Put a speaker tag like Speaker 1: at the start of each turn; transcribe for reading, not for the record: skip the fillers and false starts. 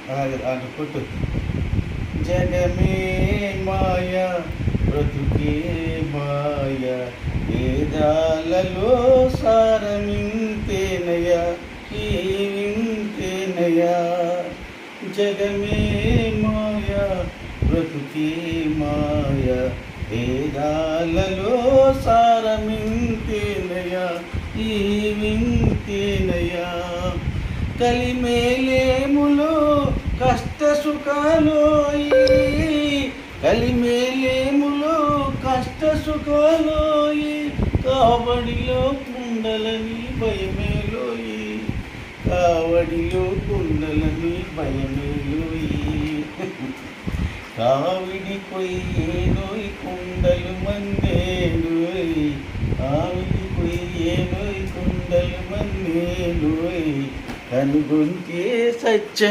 Speaker 1: అది కొట్టు. జగమే మాయ బ్రతుకే మాయ వేదాలలో సారమింతేనయ ఈ వింతేనయ. జగమే మాయ బ్రతుకే మాయ వేదాలలో సారమింతేనయ ఈ వింతేనయ. కలిమేలేములో కష్ట సుఖాలోయి కలిమేలేములో కష్ట సుఖాలోయి కావడిలో కుండలని భయమేలోయి కావడిలో కుండలని భయమేలోయి. కావిడి కొయ్యేలోయి కుండలు మందేలోయి కావిడి కొయ్యేలోయి కుండలు మందేలోయి కనుగొంటే సత్యం.